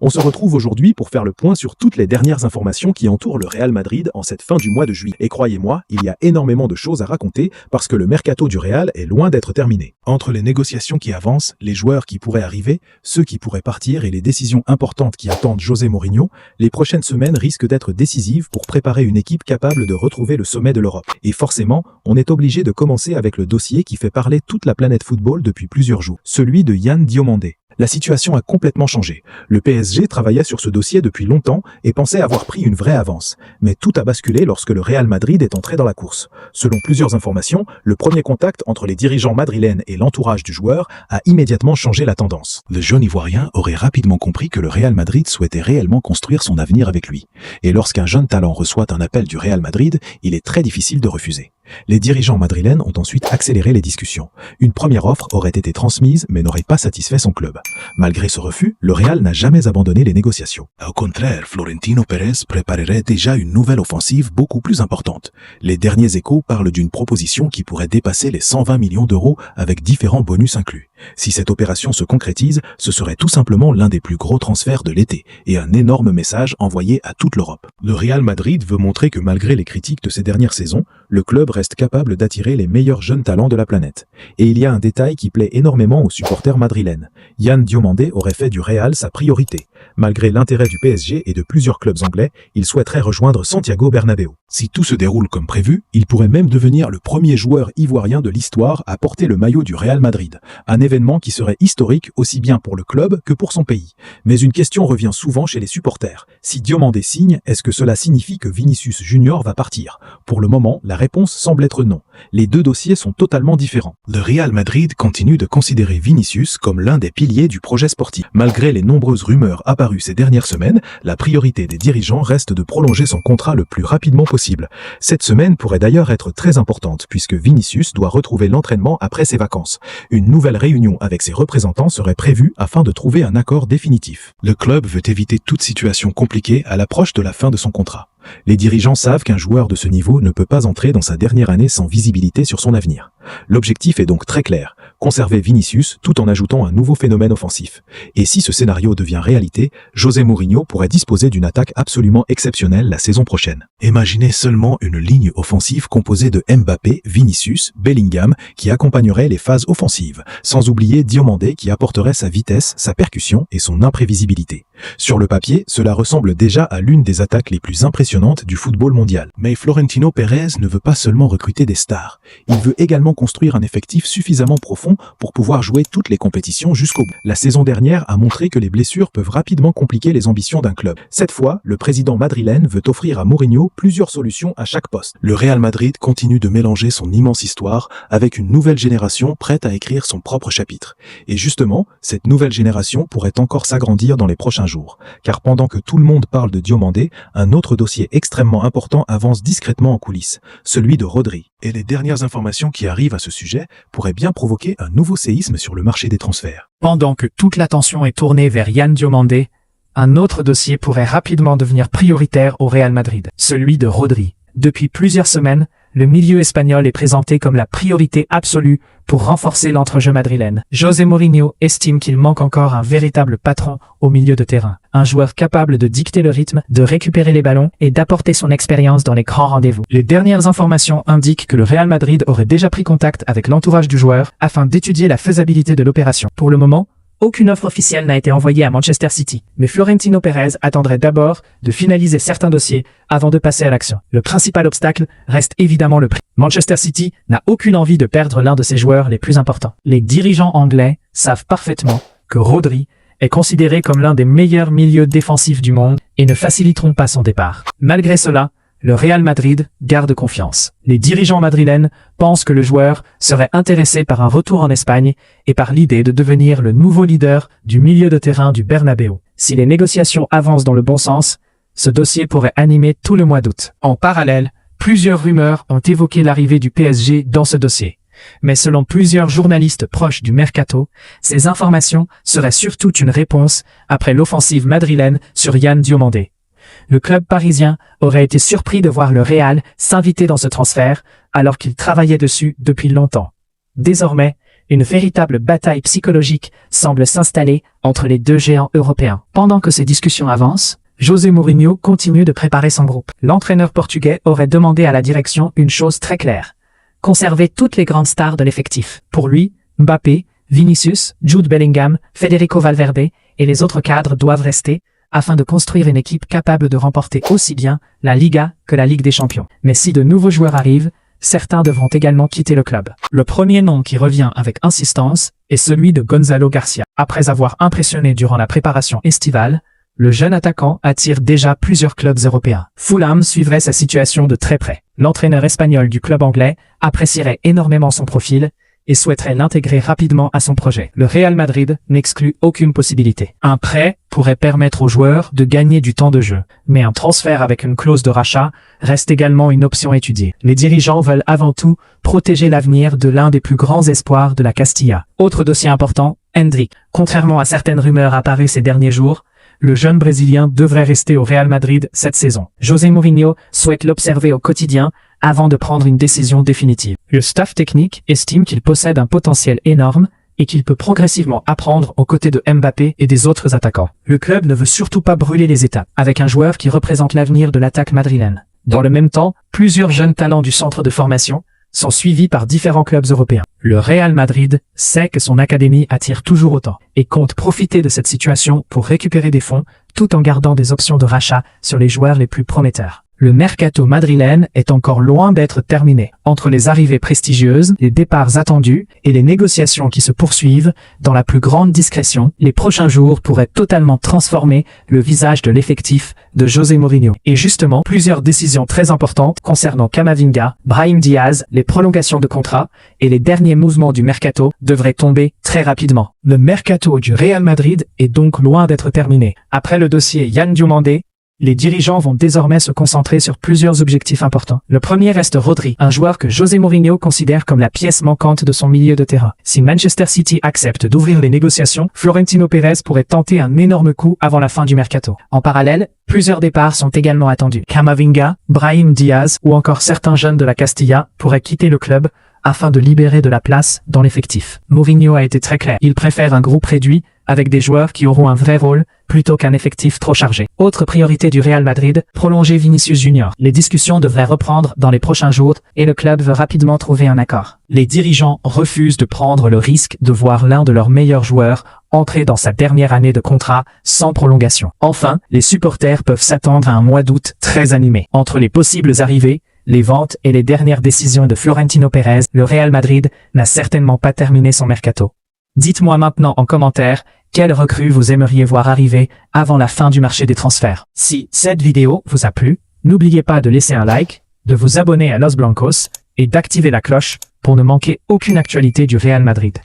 On se retrouve aujourd'hui pour faire le point sur toutes les dernières informations qui entourent le Real Madrid en cette fin du mois de juillet. Et croyez-moi, il y a énormément de choses à raconter parce que le mercato du Real est loin d'être terminé. Entre les négociations qui avancent, les joueurs qui pourraient arriver, ceux qui pourraient partir et les décisions importantes qui attendent José Mourinho, les prochaines semaines risquent d'être décisives pour préparer une équipe capable de retrouver le sommet de l'Europe. Et forcément, on est obligé de commencer avec le dossier qui fait parler toute la planète football depuis plusieurs jours, celui de Yann Diomandé. La situation a complètement changé. Le PSG travaillait sur ce dossier depuis longtemps et pensait avoir pris une vraie avance. Mais tout a basculé lorsque le Real Madrid est entré dans la course. Selon plusieurs informations, le premier contact entre les dirigeants madrilènes et l'entourage du joueur a immédiatement changé la tendance. Le jeune Ivoirien aurait rapidement compris que le Real Madrid souhaitait réellement construire son avenir avec lui. Et lorsqu'un jeune talent reçoit un appel du Real Madrid, il est très difficile de refuser. Les dirigeants madrilènes ont ensuite accéléré les discussions. Une première offre aurait été transmise mais n'aurait pas satisfait son club. Malgré ce refus, le Real n'a jamais abandonné les négociations. Au contraire, Florentino Pérez préparerait déjà une nouvelle offensive beaucoup plus importante. Les derniers échos parlent d'une proposition qui pourrait dépasser les 120 millions d'euros avec différents bonus inclus. Si cette opération se concrétise, ce serait tout simplement l'un des plus gros transferts de l'été et un énorme message envoyé à toute l'Europe. Le Real Madrid veut montrer que malgré les critiques de ces dernières saisons, le club reste capable d'attirer les meilleurs jeunes talents de la planète. Et il y a un détail qui plaît énormément aux supporters madrilènes. Yann Diomandé aurait fait du Real sa priorité. Malgré l'intérêt du PSG et de plusieurs clubs anglais, il souhaiterait rejoindre Santiago Bernabéu. Si tout se déroule comme prévu, il pourrait même devenir le premier joueur ivoirien de l'histoire à porter le maillot du Real Madrid. Un événement qui serait historique aussi bien pour le club que pour son pays. Mais une question revient souvent chez les supporters. Si Diomandé signe, est-ce que cela signifie que Vinicius Junior va partir? Pour le moment, la réponse semble être non. Les deux dossiers sont totalement différents. Le Real Madrid continue de considérer Vinicius comme l'un des piliers du projet sportif. Malgré les nombreuses rumeurs apparues ces dernières semaines, la priorité des dirigeants reste de prolonger son contrat le plus rapidement possible. Cette semaine pourrait d'ailleurs être très importante puisque Vinicius doit retrouver l'entraînement après ses vacances. Une nouvelle réunion avec ses représentants serait prévue afin de trouver un accord définitif. Le club veut éviter toute situation compliquée à l'approche de la fin de son contrat. Les dirigeants savent qu'un joueur de ce niveau ne peut pas entrer dans sa dernière année sans visibilité sur son avenir. L'objectif est donc très clair, conserver Vinicius tout en ajoutant un nouveau phénomène offensif. Et si ce scénario devient réalité, José Mourinho pourrait disposer d'une attaque absolument exceptionnelle la saison prochaine. Imaginez seulement une ligne offensive composée de Mbappé, Vinicius, Bellingham qui accompagnerait les phases offensives, sans oublier Diomandé qui apporterait sa vitesse, sa percussion et son imprévisibilité. Sur le papier, cela ressemble déjà à l'une des attaques les plus impressionnantes du football mondial. Mais Florentino Pérez ne veut pas seulement recruter des stars, il veut également construire un effectif suffisamment profond pour pouvoir jouer toutes les compétitions jusqu'au bout. La saison dernière a montré que les blessures peuvent rapidement compliquer les ambitions d'un club. Cette fois, le président madrilène veut offrir à Mourinho plusieurs solutions à chaque poste. Le Real Madrid continue de mélanger son immense histoire avec une nouvelle génération prête à écrire son propre chapitre. Et justement, cette nouvelle génération pourrait encore s'agrandir dans les prochains jours. Car pendant que tout le monde parle de Diomandé, un autre dossier extrêmement important avance discrètement en coulisses, celui de Rodri. Et les dernières informations qui arrivent à ce sujet pourraient bien provoquer un nouveau séisme sur le marché des transferts. Pendant que toute l'attention est tournée vers Yann Diomandé, un autre dossier pourrait rapidement devenir prioritaire au Real Madrid, celui de Rodri. Depuis plusieurs semaines, le milieu espagnol est présenté comme la priorité absolue pour renforcer l'entrejeu madrilène. José Mourinho estime qu'il manque encore un véritable patron au milieu de terrain. Un joueur capable de dicter le rythme, de récupérer les ballons et d'apporter son expérience dans les grands rendez-vous. Les dernières informations indiquent que le Real Madrid aurait déjà pris contact avec l'entourage du joueur afin d'étudier la faisabilité de l'opération. Pour le moment, aucune offre officielle n'a été envoyée à Manchester City, mais Florentino Pérez attendrait d'abord de finaliser certains dossiers avant de passer à l'action. Le principal obstacle reste évidemment le prix. Manchester City n'a aucune envie de perdre l'un de ses joueurs les plus importants. Les dirigeants anglais savent parfaitement que Rodri est considéré comme l'un des meilleurs milieux défensifs du monde et ne faciliteront pas son départ. Malgré cela, le Real Madrid garde confiance. Les dirigeants madrilènes pensent que le joueur serait intéressé par un retour en Espagne et par l'idée de devenir le nouveau leader du milieu de terrain du Bernabéu. Si les négociations avancent dans le bon sens, ce dossier pourrait animer tout le mois d'août. En parallèle, plusieurs rumeurs ont évoqué l'arrivée du PSG dans ce dossier. Mais selon plusieurs journalistes proches du mercato, ces informations seraient surtout une réponse après l'offensive madrilène sur Yann Diomandé. Le club parisien aurait été surpris de voir le Real s'inviter dans ce transfert alors qu'il travaillait dessus depuis longtemps. Désormais, Une véritable bataille psychologique semble s'installer entre les deux géants européens. Pendant que ces discussions avancent, José Mourinho continue de préparer son groupe. L'entraîneur portugais aurait demandé à la direction une chose très claire: conserver toutes les grandes stars de l'effectif. Pour lui, Mbappé, Vinicius, Jude Bellingham, Federico Valverde et les autres cadres doivent rester afin de construire une équipe capable de remporter aussi bien la Liga que la Ligue des Champions. Mais si de nouveaux joueurs arrivent, certains devront également quitter le club. Le premier nom qui revient avec insistance est celui de Gonzalo Garcia. Après avoir impressionné durant la préparation estivale, le jeune attaquant attire déjà plusieurs clubs européens. Fulham suivrait sa situation de très près. L'entraîneur espagnol du club anglais apprécierait énormément son profil et souhaiterait l'intégrer rapidement à son projet. Le Real Madrid n'exclut aucune possibilité. Un prêt pourrait permettre aux joueurs de gagner du temps de jeu, mais un transfert avec une clause de rachat reste également une option étudiée. Les dirigeants veulent avant tout protéger l'avenir de l'un des plus grands espoirs de la Castilla. Autre dossier important, Endrick. Contrairement à certaines rumeurs apparues ces derniers jours, le jeune Brésilien devrait rester au Real Madrid cette saison. José Mourinho souhaite l'observer au quotidien avant de prendre une décision définitive. Le staff technique estime qu'il possède un potentiel énorme et qu'il peut progressivement apprendre aux côtés de Mbappé et des autres attaquants. Le club ne veut surtout pas brûler les étapes, avec un joueur qui représente l'avenir de l'attaque madrilène. Dans le même temps, plusieurs jeunes talents du centre de formation sont suivis par différents clubs européens. Le Real Madrid sait que son académie attire toujours autant et compte profiter de cette situation pour récupérer des fonds tout en gardant des options de rachat sur les joueurs les plus prometteurs. Le mercato madrilène est encore loin d'être terminé. Entre les arrivées prestigieuses, les départs attendus et les négociations qui se poursuivent dans la plus grande discrétion, les prochains jours pourraient totalement transformer le visage de l'effectif de José Mourinho. Et justement, plusieurs décisions très importantes concernant Camavinga, Brahim Diaz, les prolongations de contrat et les derniers mouvements du mercato devraient tomber très rapidement. Le mercato du Real Madrid est donc loin d'être terminé. Après le dossier Yann Diomandé, les dirigeants vont désormais se concentrer sur plusieurs objectifs importants. Le premier reste Rodri, un joueur que José Mourinho considère comme la pièce manquante de son milieu de terrain. Si Manchester City accepte d'ouvrir les négociations, Florentino Pérez pourrait tenter un énorme coup avant la fin du mercato. En parallèle, plusieurs départs sont également attendus. Camavinga, Brahim Diaz ou encore certains jeunes de la Castilla pourraient quitter le club afin de libérer de la place dans l'effectif. Mourinho a été très clair. Il préfère un groupe réduit avec des joueurs qui auront un vrai rôle plutôt qu'un effectif trop chargé. Autre priorité du Real Madrid, prolonger Vinicius Junior. Les discussions devraient reprendre dans les prochains jours et le club veut rapidement trouver un accord. Les dirigeants refusent de prendre le risque de voir l'un de leurs meilleurs joueurs entrer dans sa dernière année de contrat sans prolongation. Enfin, les supporters peuvent s'attendre à un mois d'août très animé. Entre les possibles arrivées, les ventes et les dernières décisions de Florentino Pérez, le Real Madrid n'a certainement pas terminé son mercato. Dites-moi maintenant en commentaire quelle recrue vous aimeriez voir arriver avant la fin du marché des transferts. Si cette vidéo vous a plu, n'oubliez pas de laisser un like, de vous abonner à Los Blancos et d'activer la cloche pour ne manquer aucune actualité du Real Madrid.